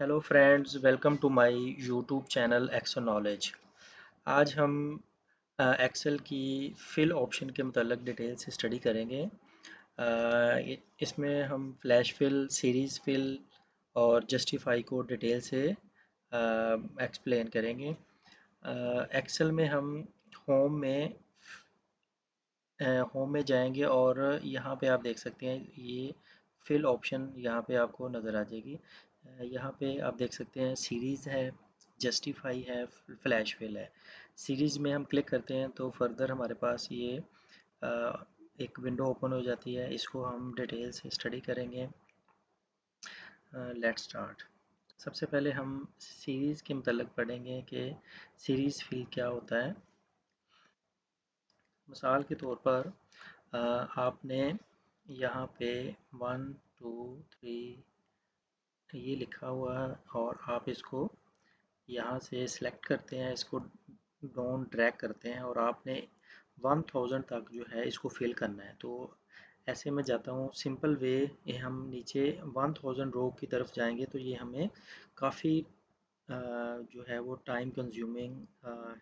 Hello friends, welcome to my YouTube channel Excel knowledge. आज हम Excel की fill option के मतलब डिटेल से स्टडी करेंगे। इसमें हम फ्लैश फिल, सीरीज फिल और जस्टिफाई को डिटेल से एक्सप्लेन करेंगे। एक्सेल में हम होम में होम में जाएंगे और यहाँ पे आप देख सकते हैं ये फिल ऑप्शन यहाँ पे आपको नज़र आ जाएगी। यहाँ पे आप देख सकते हैं सीरीज़ है, जस्टिफाई है, फ्लैश फिल है। सीरीज़ में हम क्लिक करते हैं तो फर्दर हमारे पास ये एक विंडो ओपन हो जाती है। इसको हम डिटेल से स्टडी करेंगे। Let's start. सबसे पहले हम सीरीज़ के मतलब पढ़ेंगे कि सीरीज़ फिल क्या होता है। मिसाल के तौर पर आपने यहाँ पे 1 2 3 ये लिखा हुआ है और आप इसको यहाँ से सिलेक्ट करते हैं, इसको डाउन ड्रैग करते हैं और आपने 1000 तक जो है इसको फिल करना है। तो ऐसे में जाता हूँ सिंपल वे, ये हम नीचे 1000 रो की तरफ जाएंगे तो ये हमें काफ़ी जो है वो टाइम कंज्यूमिंग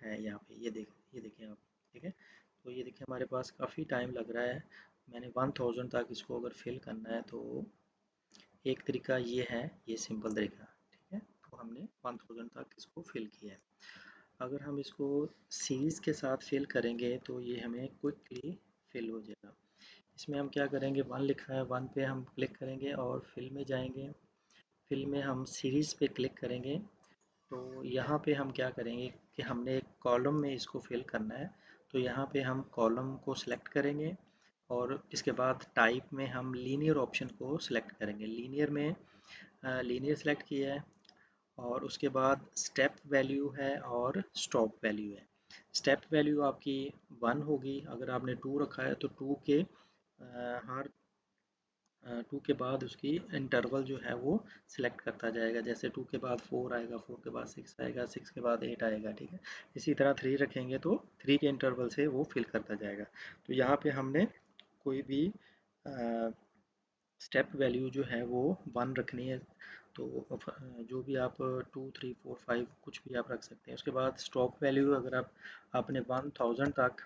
है। यहाँ पे ये देखें आप, ठीक है। तो ये देखिए हमारे पास काफ़ी टाइम लग रहा है। मैंने 1000 तक इसको अगर फिल करना है तो एक तरीका ये है, ये सिंपल तरीका, ठीक है। तो हमने 1000 तक इसको फिल किया है। अगर हम इसको सीरीज़ के साथ फिल करेंगे तो ये हमें क्विकली फिल हो जाएगा। इसमें हम क्या करेंगे, 1 लिखा है, 1 पे हम क्लिक करेंगे और फिल में जाएंगे। फिल में हम सीरीज़ पे क्लिक करेंगे तो यहाँ पे हम क्या करेंगे कि हमने एक कॉलम में इसको फिल करना है। तो यहाँ पे हम कॉलम को सिलेक्ट करेंगे और इसके बाद टाइप में हम लीनियर ऑप्शन को सिलेक्ट करेंगे। लीनियर में लीनियर सेलेक्ट किया है और उसके बाद स्टेप वैल्यू है और स्टॉप वैल्यू है। स्टेप वैल्यू आपकी 1 होगी। अगर आपने 2 रखा है तो 2 के हर 2 के बाद उसकी इंटरवल जो है वो सिलेक्ट करता जाएगा। जैसे 2 के बाद 4 आएगा, 4 के बाद 6 आएगा, 6 के बाद 8 आएगा, ठीक है। इसी तरह 3 रखेंगे तो 3 के इंटरवल से वो फिल करता जाएगा। तो यहाँ पे हमने कोई भी स्टेप वैल्यू जो है वो 1 रखनी है। तो जो भी आप 2 3 4 5 कुछ भी आप रख सकते हैं। उसके बाद स्टॉप वैल्यू, अगर आप आपने 1000 तक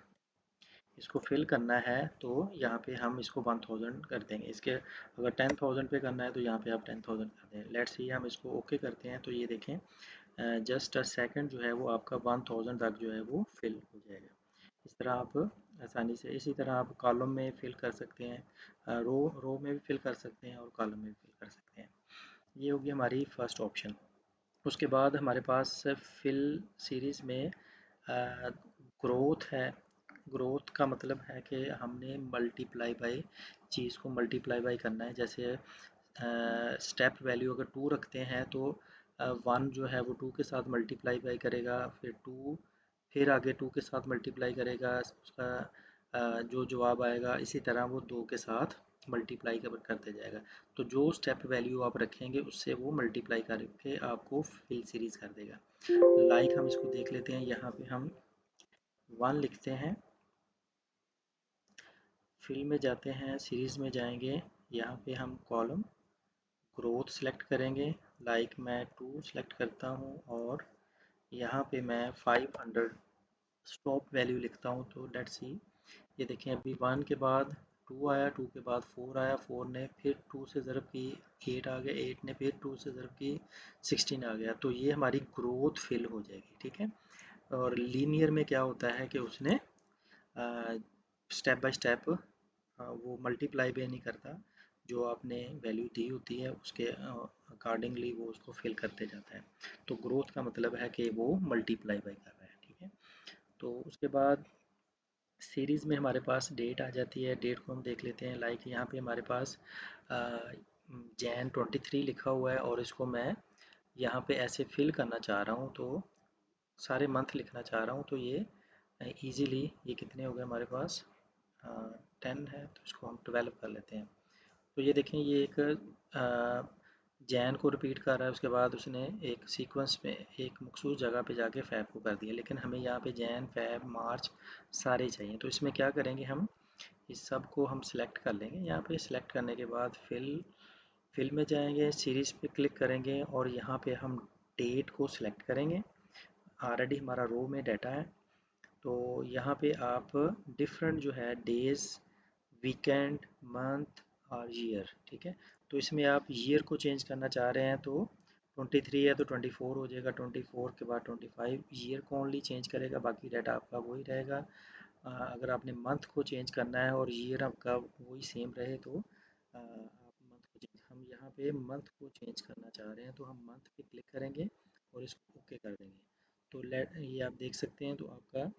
इसको फिल करना है तो यहाँ पे हम इसको 1000 कर देंगे। इसके अगर 10000 पे करना है तो यहाँ पे आप 10000 कर दें। लेट्स सी हम इसको ओके करते हैं तो ये देखें जस्ट अ सेकंड जो है वो आपका 1000 तक जो है वो फिल हो जाएगा। इस तरह आप आसानी से, इसी तरह आप कॉलम में फिल कर सकते हैं, रो रो में भी फिल कर सकते हैं और कॉलम में भी फिल कर सकते हैं। ये होगी हमारी फर्स्ट ऑप्शन। उसके बाद हमारे पास फिल सीरीज़ में ग्रोथ है। ग्रोथ का मतलब है कि हमने मल्टीप्लाई बाय चीज़ को मल्टीप्लाई बाय करना है। जैसे स्टेप वैल्यू अगर 2 रखते हैं तो 1 जो है वो 2 के साथ मल्टीप्लाई बाय करेगा, फिर 2 फिर आगे 2 के साथ मल्टीप्लाई करेगा, उसका जो जवाब आएगा इसी तरह वो 2 के साथ मल्टीप्लाई करते जाएगा। तो जो स्टेप वैल्यू आप रखेंगे उससे वो मल्टीप्लाई करके आपको फिल सीरीज कर देगा। लाइक हम इसको देख लेते हैं। यहाँ पे हम 1 लिखते हैं, फिल में जाते हैं, सीरीज में जाएंगे, यहाँ पे हम कॉलम ग्रोथ सेलेक्ट करेंगे। लाइक मैं 2 सेलेक्ट करता हूँ और यहाँ पे मैं 500 स्टॉप वैल्यू लिखता हूँ। तो लेट्स सी, ये देखें अभी 1 के बाद 2 आया, 2 के बाद 4 आया, 4 ने फिर 2 से ज़रब की 8 आ गया, 8 ने फिर 2 से ज़रब की 16 आ गया। तो ये हमारी ग्रोथ फिल हो जाएगी, ठीक है। और लीनियर में क्या होता है कि उसने स्टेप बाय स्टेप वो मल्टीप्लाई भी नहीं करता, जो आपने वैल्यू दी होती है उसके अकॉर्डिंगली वो उसको फिल करते जाता है। तो ग्रोथ का मतलब है कि वो मल्टीप्लाई बाय कर रहा है, ठीक है। तो उसके बाद सीरीज़ में हमारे पास डेट आ जाती है। डेट को हम देख लेते हैं। लाइक यहाँ पे हमारे पास जैन 23 लिखा हुआ है और इसको मैं यहाँ पे ऐसे फिल करना चाह रहा हूँ, तो सारे मंथ लिखना चाह रहा हूँ। तो ये इजीली, ये कितने हो गए हमारे पास, 10 है तो इसको हम 12 कर लेते हैं। तो ये देखें ये एक जैन को रिपीट कर रहा है, उसके बाद उसने एक सीक्वेंस में एक मखसूस जगह पे जाके फ़ैब को कर दिया। लेकिन हमें यहाँ पे जैन, फ़ैब, मार्च सारे चाहिए। तो इसमें क्या करेंगे, हम इस सब को हम सिलेक्ट कर लेंगे। यहाँ पे सिलेक्ट करने के बाद फिल फिल में जाएंगे, सीरीज़ पे क्लिक करेंगे और यहाँ पे हम डेट को सिलेक्ट करेंगे। ऑलरेडी हमारा रो में डाटा है, तो यहाँ पे आप डिफरेंट जो है डेज, वीकेंड, मंथ और ईयर, ठीक है। तो इसमें आप ईयर को चेंज करना चाह रहे हैं तो 23 है तो 24 हो जाएगा, 24 के बाद 25 ईयर को ओनली चेंज करेगा, बाकी डाटा आपका वही रहेगा। अगर आपने मंथ को चेंज करना है और ईयर आपका वही सेम रहे तो आप मंथ को चेंज, हम यहाँ पे मंथ को चेंज करना चाह रहे हैं तो हम मंथ पे क्लिक करेंगे और इसको ओके कर देंगे। तो लेट ये आप देख सकते हैं, तो आपका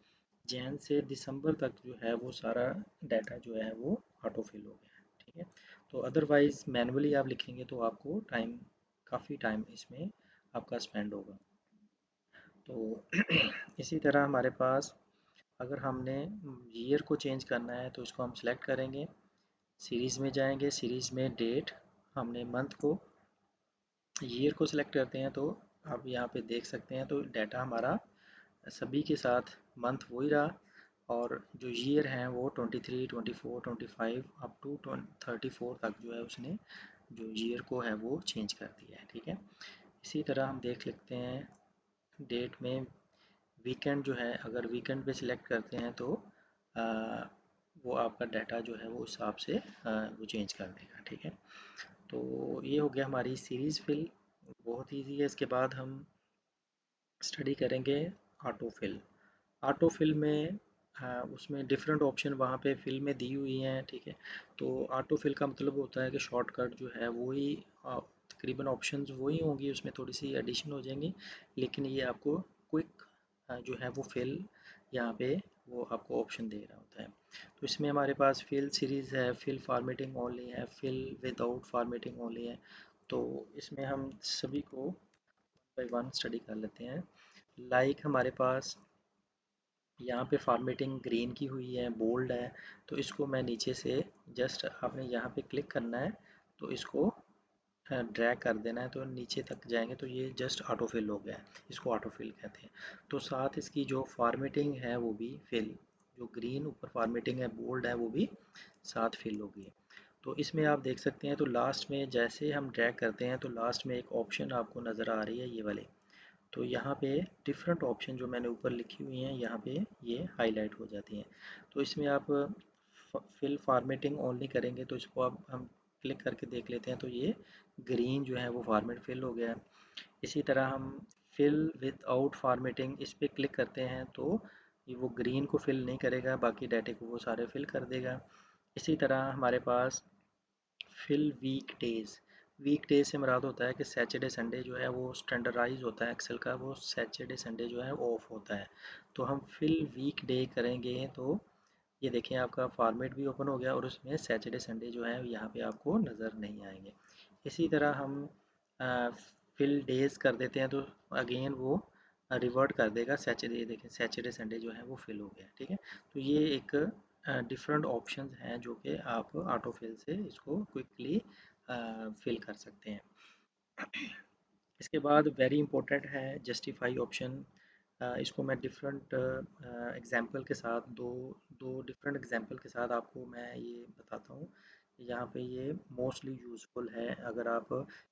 जैन से दिसंबर तक जो है वो सारा डाटा जो है वो ऑटो फिल हो गया है, ठीक है। तो अदरवाइज़ मैनुअली आप लिखेंगे तो आपको टाइम, काफ़ी टाइम इसमें आपका स्पेंड होगा। तो इसी तरह हमारे पास अगर हमने ईयर को चेंज करना है तो इसको हम सेलेक्ट करेंगे, सीरीज़ में जाएंगे, सीरीज़ में डेट, हमने मंथ को, ईयर को सिलेक्ट करते हैं तो आप यहाँ पे देख सकते हैं तो डाटा हमारा सभी के साथ मंथ वही रहा, और जो ईयर हैं वो 23, 24, 25 अप टू 34 तक जो है उसने जो ईयर को है वो चेंज कर दिया है, ठीक है। इसी तरह हम देख लेते हैं डेट में, वीकेंड जो है अगर वीकेंड पे सिलेक्ट करते हैं तो आ, वो आपका डाटा जो है वो उस हिसाब से वो चेंज कर देगा, ठीक है। तो ये हो गया हमारी सीरीज़ फिल, बहुत ईजी है। इसके बाद हम स्टडी करेंगे ऑटो फिल। ऑटो फिल में उसमें डिफरेंट ऑप्शन वहाँ पे फिल में दी हुई हैं, ठीक है। तो ऑटो फिल का मतलब होता है कि शॉर्टकट जो है वही, तकरीबन ऑप्शंस वही होंगी, उसमें थोड़ी सी एडिशन हो जाएंगी, लेकिन ये आपको क्विक जो है वो फिल यहाँ पे वो आपको ऑप्शन दे रहा होता है। तो इसमें हमारे पास फिल सीरीज़ है, फिल फॉर्मेटिंग ओनली है, फिल विदाउट फॉर्मेटिंग ओनली है। तो इसमें हम सभी को बाय वन स्टडी कर लेते हैं। लाइक हमारे पास यहाँ पे फॉर्मेटिंग ग्रीन की हुई है, बोल्ड है, तो इसको मैं नीचे से जस्ट आपने यहाँ पे क्लिक करना है, तो इसको ड्रैग कर देना है तो नीचे तक जाएंगे तो ये जस्ट ऑटो फिल हो गया है, इसको ऑटो फिल कहते हैं। तो साथ इसकी जो फॉर्मेटिंग है वो भी फिल, जो ग्रीन ऊपर फॉर्मेटिंग है बोल्ड है वो भी साथ फिल हो गई है। तो इसमें आप देख सकते हैं तो लास्ट में जैसे हम ड्रैग करते हैं तो लास्ट में एक ऑप्शन आपको नज़र आ रही है ये वाली, तो यहाँ पे डिफरेंट ऑप्शन जो मैंने ऊपर लिखी हुई हैं यहाँ पे ये हाईलाइट हो जाती हैं। तो इसमें आप फिल फॉर्मेटिंग ओनली करेंगे तो इसको आप हम क्लिक करके देख लेते हैं तो ये ग्रीन जो है वो फॉर्मेट फिल हो गया है। इसी तरह हम फिल विद आउट फॉर्मेटिंग इस पर क्लिक करते हैं तो ये वो ग्रीन को फिल नहीं करेगा, बाकी डाटे को वो सारे फिल कर देगा। इसी तरह हमारे पास फिल वीक डेज, वीक डेज से मुराद होता है कि सैटरडे संडे जो है वो स्टैंडर्डाइज होता है एक्सेल का, वो सैटरडे संडे जो है ऑफ होता है। तो हम फिल वीक डे करेंगे तो ये देखें आपका फॉर्मेट भी ओपन हो गया और उसमें सैटरडे संडे जो है यहाँ पे आपको नज़र नहीं आएंगे। इसी तरह हम फिल डेज कर देते हैं तो अगेन वो रिवर्ट कर देगा सैटरडे, देखें सैटरडे संडे जो है वो फिल हो गया, ठीक है। तो ये एक डिफरेंट ऑप्शंस हैं जो कि आप ऑटो फिल से इसको क्विकली फिल कर सकते हैं। इसके बाद वेरी इंपॉर्टेंट है जस्टिफाई ऑप्शन। इसको मैं डिफरेंट एग्जांपल के साथ दो दो डिफरेंट एग्जांपल के साथ आपको मैं ये बताता हूँ। यहाँ पे ये मोस्टली यूज़फुल है अगर आप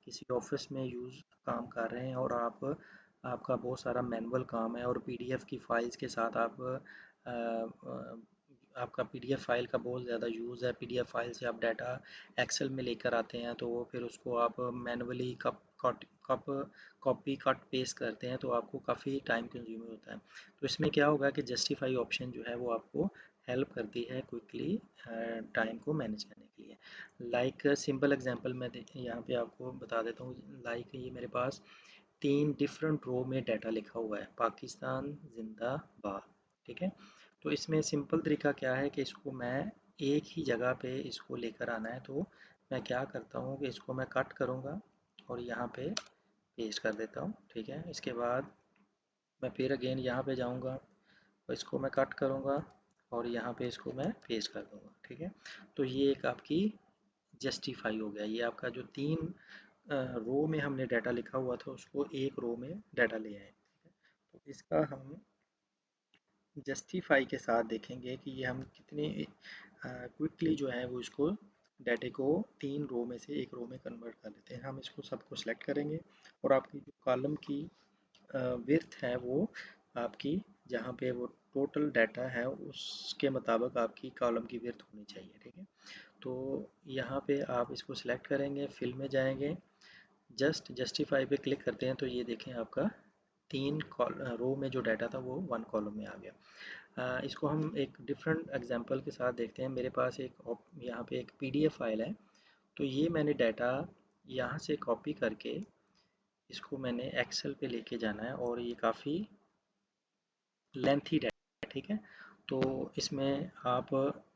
किसी ऑफिस में यूज़ काम कर रहे हैं और आपका बहुत सारा मैनुअल काम है और पीडीएफ की फाइल्स के साथ आप आपका पीडीएफ फाइल का बहुत ज़्यादा यूज़ है, पीडीएफ फाइल से आप डाटा एक्सेल में लेकर आते हैं तो वो फिर उसको आप manually cup copy cut paste करते हैं तो आपको काफ़ी टाइम कंज्यूमिंग होता है। तो इसमें क्या होगा कि जस्टिफाई ऑप्शन जो है वो आपको हेल्प करती है क्विकली टाइम को मैनेज करने के लिए। लाइक सिंपल एग्जांपल मैं यहाँ पे आपको बता देता हूँ। लाइक ये मेरे पास 3 डिफरेंट रो में डाटा लिखा हुआ है, पाकिस्तान जिंदाबाद, ठीक है। तो इसमें सिंपल तरीका क्या है कि इसको मैं एक ही जगह पे इसको लेकर आना है, तो मैं क्या करता हूँ कि इसको मैं कट करूँगा और यहाँ पे पेस्ट कर देता हूँ, ठीक है। इसके बाद मैं फिर अगेन यहाँ पे जाऊँगा और इसको मैं कट करूँगा और यहाँ पे इसको मैं पेस्ट कर दूँगा, ठीक है। तो ये एक आपकी जस्टिफाई हो गया, ये आपका जो 3 रो में हमने डाटा लिखा हुआ था उसको एक रो में डाटा ले आए, ठीक है। तो इसका हम जस्टिफाई के साथ देखेंगे कि ये हम कितने क्विकली जो है वो इसको डाटे को 3 रो में से एक रो में कन्वर्ट कर देते हैं। हम इसको सबको सिलेक्ट करेंगे और आपकी जो कॉलम की विड्थ है वो आपकी जहाँ पे वो टोटल डाटा है उसके मुताबिक आपकी कॉलम की विड्थ होनी चाहिए, ठीक है। तो यहाँ पे आप इसको सिलेक्ट करेंगे, फिल में जाएंगे, जस्ट जस्टिफाई पे क्लिक करते हैं तो ये देखें आपका 3 रो में जो डाटा था वो 1 कॉलम में आ गया। इसको हम एक डिफरेंट एग्जांपल के साथ देखते हैं। मेरे पास एक यहाँ पे एक पीडीएफ फाइल है, तो ये मैंने डाटा यहाँ से कॉपी करके इसको मैंने एक्सेल पे लेके जाना है और ये काफ़ी लेंथी डाटा है, ठीक है। तो इसमें आप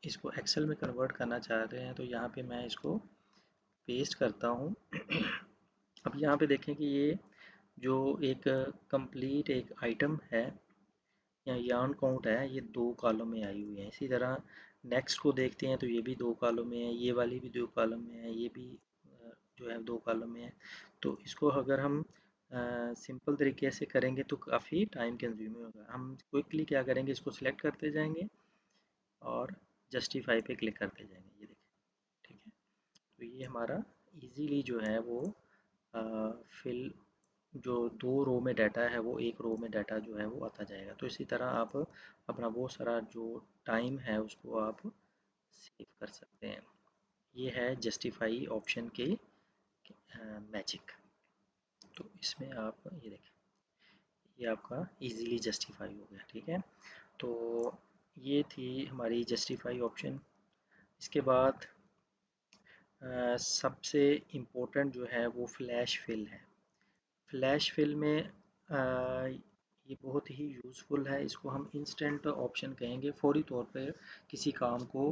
इसको एक्सेल में कन्वर्ट करना चाह रहे हैं तो यहाँ पे मैं इसको पेस्ट करता हूँ। अब यहाँ पे देखें कि ये जो एक कंप्लीट एक आइटम है या यार्न काउंट है, ये 2 कॉलम में आई हुई है। इसी तरह नेक्स्ट को देखते हैं तो ये भी 2 कॉलम में है, ये वाली भी 2 कॉलम में है, ये भी जो है 2 कॉलम में है। तो इसको अगर हम सिंपल तरीके से करेंगे तो काफ़ी टाइम कंज्यूमिंग होगा। हम क्विकली क्या करेंगे, इसको सिलेक्ट करते जाएंगे और जस्टिफाई पे क्लिक करते जाएंगे, ये देखिए, ठीक है। तो ये हमारा इजीली जो है वो फिल जो 2 रो में डाटा है वो 1 रो में डाटा जो है वो आता जाएगा। तो इसी तरह आप अपना बहुत सारा जो टाइम है उसको आप सेव कर सकते हैं। ये है जस्टिफाई ऑप्शन के मैजिक। तो इसमें आप ये देखें, ये आपका इजीली जस्टिफाई हो गया, ठीक है। तो ये थी हमारी जस्टिफाई ऑप्शन। इसके बाद सबसे इम्पोर्टेंट जो है वो फ्लैश फिल है। फ्लैश फिल में ये बहुत ही यूज़फुल है। इसको हम इंस्टेंट ऑप्शन कहेंगे। फौरी तौर पे किसी काम को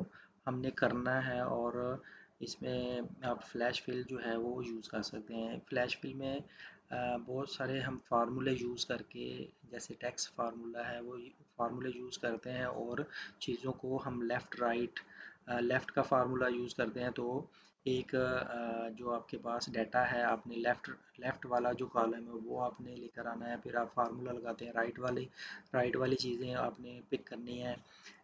हमने करना है और इसमें आप फ्लैश फिल जो है वो यूज़ कर सकते हैं। फ्लैश फिल में बहुत सारे हम फार्मूले यूज़ करके, जैसे टैक्स फार्मूला है वो फार्मूले यूज़ करते हैं और चीज़ों को हम लेफ़्ट राइट, लेफ़्ट का फार्मूला यूज़ करते हैं। तो एक जो आपके पास डाटा है, आपने लेफ़्ट लेफ़्ट वाला जो कॉलम है वो आपने लेकर आना है, फिर आप फार्मूला लगाते हैं। राइट वाली चीज़ें आपने पिक करनी है,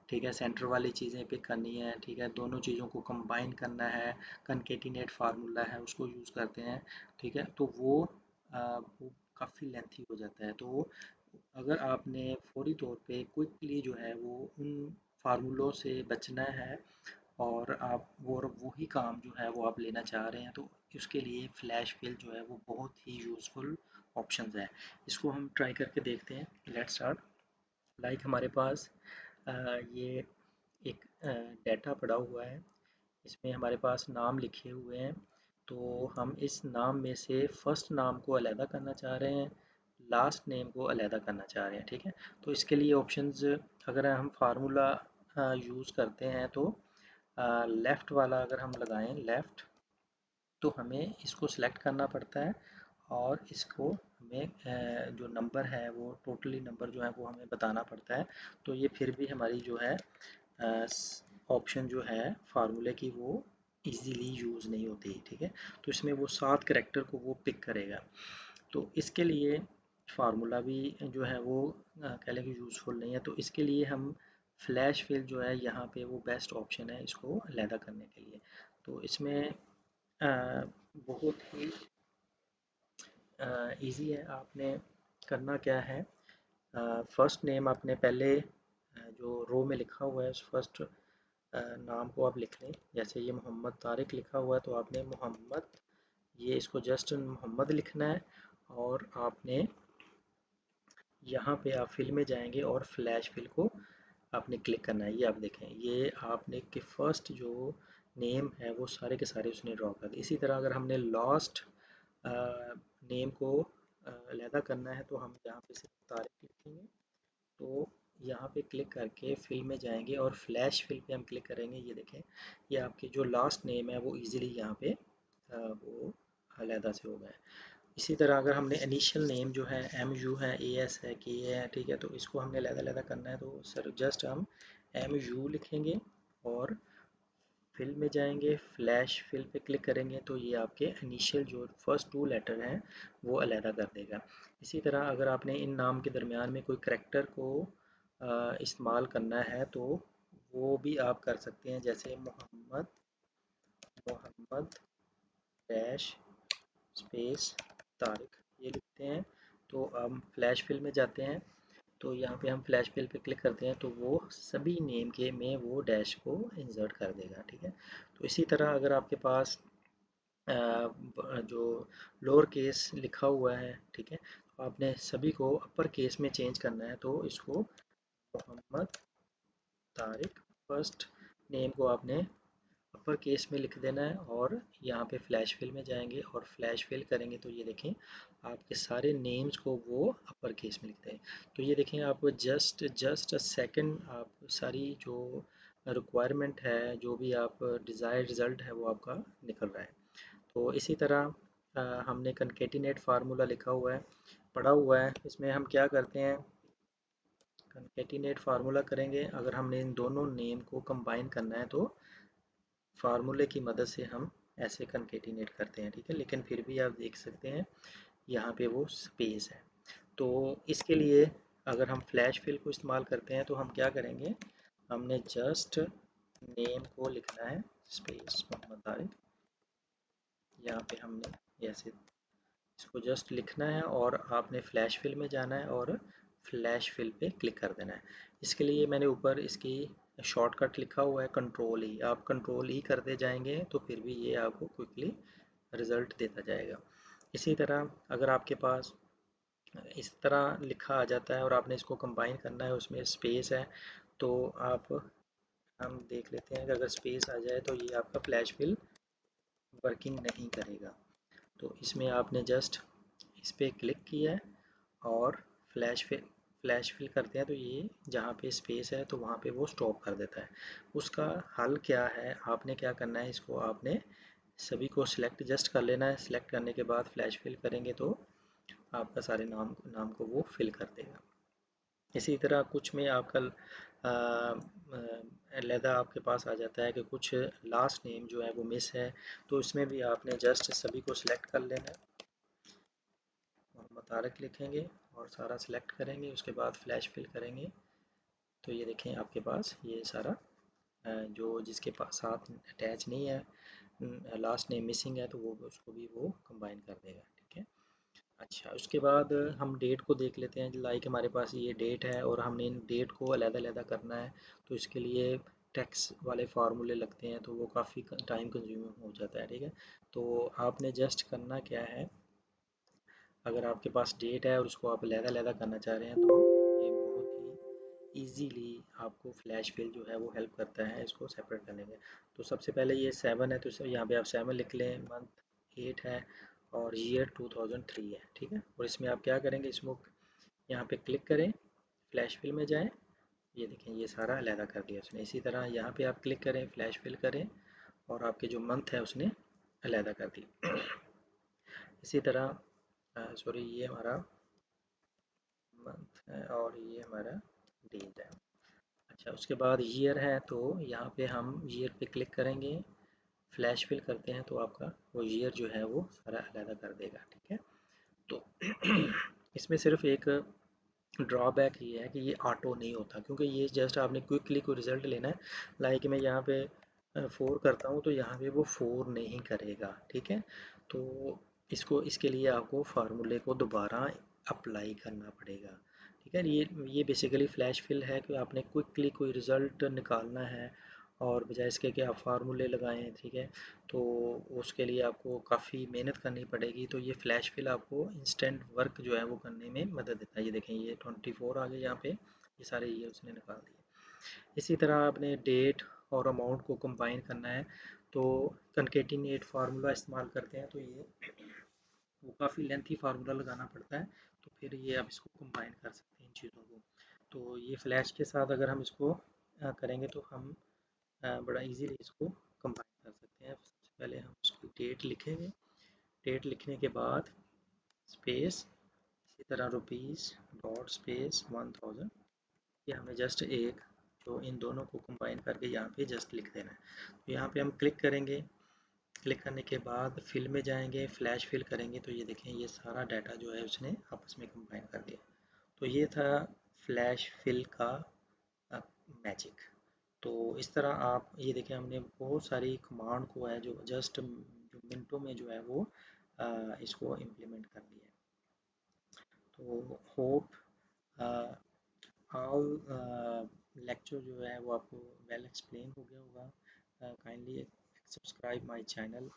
ठीक है। सेंटर वाली चीज़ें पिक करनी है, ठीक है। दोनों चीज़ों को कंबाइन करना है, कनकेटिनेट फार्मूला है उसको यूज़ करते हैं, ठीक है। तो वो काफ़ी लेंथी हो जाता है। तो अगर आपने फौरी तौर पे क्विकली जो है वो उन फार्मूलों से बचना है और आप वो वही काम जो है वो आप लेना चाह रहे हैं, तो उसके लिए फ्लैश फिल जो है वो बहुत ही यूज़फुल ऑप्शंस है। इसको हम ट्राई करके देखते हैं। Let's start. लाइक हमारे पास ये एक डाटा पड़ा हुआ है, इसमें हमारे पास नाम लिखे हुए हैं। तो हम इस नाम में से फर्स्ट नाम को अलहदा करना चाह रहे हैं, लास्ट नेम को अलहदा करना चाह रहे हैं, ठीक है। तो इसके लिए ऑप्शंस, अगर हम फार्मूला यूज़ करते हैं तो लेफ़्ट वाला अगर हम लगाएं लेफ़्ट, तो हमें इसको सेलेक्ट करना पड़ता है और इसको हमें जो नंबर है वो टोटली नंबर जो है वो हमें बताना पड़ता है। तो ये फिर भी हमारी जो है ऑप्शन जो है फार्मूले की वो इजीली यूज़ नहीं होती, ठीक है। तो इसमें वो 7 करैक्टर को वो पिक करेगा। तो इसके लिए फार्मूला भी जो है वो कह लें कि यूज़फुल नहीं है। तो इसके लिए हम फ्लैश फिल जो है यहाँ पे वो बेस्ट ऑप्शन है इसको अलहदा करने के लिए। तो इसमें बहुत ही इजी है। आपने करना क्या है, फर्स्ट नेम आपने पहले जो रो में लिखा हुआ है उस फर्स्ट नाम को आप लिख लें। जैसे ये मोहम्मद तारिक लिखा हुआ है तो आपने मोहम्मद, ये इसको जस्ट मोहम्मद लिखना है और आपने यहाँ पे आप फिल में जाएंगे और फ्लैश फिल को आपने क्लिक करना है। ये आप देखें, ये आपने के फर्स्ट जो नेम है वो सारे के सारे उसने ड्रॉ कर दिए। इसी तरह अगर हमने लास्ट नेम को अलहदा करना है तो हम यहाँ पे सिर्फ तारीख लिखेंगे। तो यहाँ पे क्लिक करके फिल में जाएंगे और फ्लैश फिल पे हम क्लिक करेंगे। ये देखें, ये आपके जो लास्ट नेम है वो इजीली यहाँ पे वो अलहदा से हो गए। इसी तरह अगर हमने इनिशियल नेम जो है एम यू है, ए एस है, के है, ठीक है, तो इसको हमने अलहदा करना है। तो सर जस्ट हम एम यू लिखेंगे और फिल में जाएंगे, फ्लैश फिल पे क्लिक करेंगे तो ये आपके इनिशियल जो फर्स्ट 2 लेटर हैं वो अलहदा कर देगा। इसी तरह अगर आपने इन नाम के दरमियान में कोई करैक्टर को इस्तेमाल करना है तो वो भी आप कर सकते हैं। जैसे मोहम्मद मोहम्मद डैश स्पेस तारिक ये लिखते हैं। तो हम फ्लैश फिल में जाते हैं, तो यहाँ पे हम फ्लैश फिल पे क्लिक करते हैं तो वो सभी नेम के में वो डैश को इंसर्ट कर देगा। ठीक है, तो इसी तरह अगर आपके पास जो लोअर केस लिखा हुआ है, ठीक है, तो आपने सभी को अपर केस में चेंज करना है, तो इसको मोहम्मद तारिक फर्स्ट नेम को आपने अपर केस में लिख देना है और यहाँ पे फ्लैश फिल में जाएंगे और फ्लैश फिल करेंगे तो ये देखें आपके सारे नेम्स को वो अपर केस में लिखते हैं। तो ये देखें आपको जस्ट अ सेकंड आप सारी जो रिक्वायरमेंट है, जो भी आप डिज़ायर्ड रिज़ल्ट है वो आपका निकल रहा है। तो इसी तरह हमने कनकेटिनेट फार्मूला लिखा हुआ है, पढ़ा हुआ है, इसमें हम क्या करते हैं, कनकेटिनेट फार्मूला करेंगे। अगर हमने इन दोनों नेम को कंबाइन करना है तो फार्मूले की मदद से हम ऐसे कनकेटिनेट करते हैं। ठीक है, लेकिन फिर भी आप देख सकते हैं यहाँ पे वो स्पेस है। तो इसके लिए अगर हम फ्लैश फिल को इस्तेमाल करते हैं तो हम क्या करेंगे, हमने जस्ट नेम को लिखना है स्पेस मोहम्मद तारिक, यहाँ पे हमने ऐसे इसको जस्ट लिखना है और आपने फ्लैश फिल में जाना है और फ्लैश फिल पे क्लिक कर देना है। इसके लिए मैंने ऊपर इसकी शॉर्टकट लिखा हुआ है कंट्रोल ई, आप कंट्रोल ई करते जाएंगे तो फिर भी ये आपको क्विकली रिज़ल्ट देता जाएगा। इसी तरह अगर आपके पास इस तरह लिखा आ जाता है और आपने इसको कंबाइन करना है, उसमें स्पेस है, तो आप हम देख लेते हैं कि अगर स्पेस आ जाए तो ये आपका फ्लैश फिल वर्किंग नहीं करेगा। तो इसमें आपने जस्ट इस पर क्लिक किया है और फ्लैश फिल करते हैं तो ये जहाँ पे स्पेस है तो वहाँ पे वो स्टॉप कर देता है। उसका हल क्या है, आपने क्या करना है, इसको आपने सभी को सिलेक्ट जस्ट कर लेना है। सिलेक्ट करने के बाद फ्लैश फिल करेंगे तो आपका सारे नाम नाम को वो फिल कर देगा। इसी तरह कुछ में आपका अलहदा आपके पास आ जाता है कि कुछ लास्ट नेम जो है वो मिस है, तो इसमें भी आपने जस्ट सभी को सिलेक्ट कर लेना है, मोहम्मद तारिक लिखेंगे और सारा सिलेक्ट करेंगे, उसके बाद फ्लैश फिल करेंगे तो ये देखें आपके पास ये सारा जो जिसके पास साथ अटैच नहीं है, लास्ट नेम मिसिंग है, तो वो उसको भी वो कंबाइन कर देगा। ठीक है, अच्छा उसके बाद हम डेट को देख लेते हैं। लाइक हमारे पास ये डेट है और हमने इन डेट को अलग-अलग करना है, तो इसके लिए टैक्स वाले फार्मूले लगते हैं तो वो काफ़ी टाइम कंज्यूमिंग हो जाता है। ठीक है, तो आपने जस्ट करना क्या है, अगर आपके पास डेट है और उसको आप अलग-अलग करना चाह रहे हैं तो ये बहुत ही इजीली आपको फ्लैश फिल जो है वो हेल्प करता है इसको सेपरेट करने में। तो सबसे पहले ये 7 है तो यहाँ पे आप 7 लिख लें, मंथ 8 है और ईयर 2003 है। ठीक है, और इसमें आप क्या करेंगे, इसको यहाँ पे क्लिक करें, फ्लैश फिल में जाएं, ये देखें ये सारा अलहदा कर दिया उसने। इसी तरह यहाँ पे आप क्लिक करें, फ्लैश फिल करें और आपके जो मंथ है उसने अलहदा कर दी। इसी तरह सॉरी ये हमारा मंथ है और ये हमारा डेज है। अच्छा उसके बाद ईयर है तो यहाँ पे हम ईयर पे क्लिक करेंगे, फ्लैश फिल करते हैं तो आपका वो ईयर जो है वो सारा अलहदा कर देगा। ठीक है, तो इसमें सिर्फ एक ड्रॉबैक ये है कि ये ऑटो नहीं होता, क्योंकि ये जस्ट आपने क्विकली कोई रिज़ल्ट लेना है। लाइक मैं यहाँ पे 4 करता हूँ तो यहाँ पे वो 4 नहीं करेगा। ठीक है, तो इसको इसके लिए आपको फार्मूले को दोबारा अप्लाई करना पड़ेगा। ठीक है, ये बेसिकली फ्लैश फिल है कि आपने क्विकली कोई रिज़ल्ट निकालना है और बजाय इसके कि आप फार्मूले लगाएं। ठीक है, तो उसके लिए आपको काफ़ी मेहनत करनी पड़ेगी, तो ये फ्लैश फिल आपको इंस्टेंट वर्क जो है वो करने में मदद देता है। ये देखें ये 24 आ गए यहाँ पे, ये सारे ये उसने निकाल दिए। इसी तरह आपने डेट और अमाउंट को कंबाइन करना है तो कनकेटिनेट फार्मूला इस्तेमाल करते हैं, तो ये वो काफ़ी लेंथी फार्मूला लगाना पड़ता है, तो फिर ये आप इसको कंबाइन कर सकते हैं इन चीज़ों को। तो ये फ्लैश के साथ अगर हम इसको करेंगे तो हम बड़ा इजीली इसको कंबाइन कर सकते हैं। सबसे पहले हम उसकी डेट लिखेंगे, डेट लिखने के बाद स्पेस, इसी तरह रुपीज़ डॉट स्पेस 1000, ये हमें जस्ट एक जो इन दोनों को कंबाइन करके यहाँ पे जस्ट लिख देना है। तो यहाँ पे हम क्लिक करेंगे, क्लिक करने के बाद फिल में जाएंगे, फ्लैश फिल करेंगे तो ये देखें ये सारा डाटा जो है उसने आपस में कंबाइन कर दिया। तो ये था फ्लैश फिल का मैजिक। तो इस तरह आप ये देखें, हमने बहुत सारी कमांड को है जो जस्ट जो मिनटों में जो है वो इसको इम्प्लीमेंट कर दिया है। तो होप ऑल लेक्चर जो है वो आपको वेल एक्सप्लेन हो गया होगा। Kindly subscribe my channel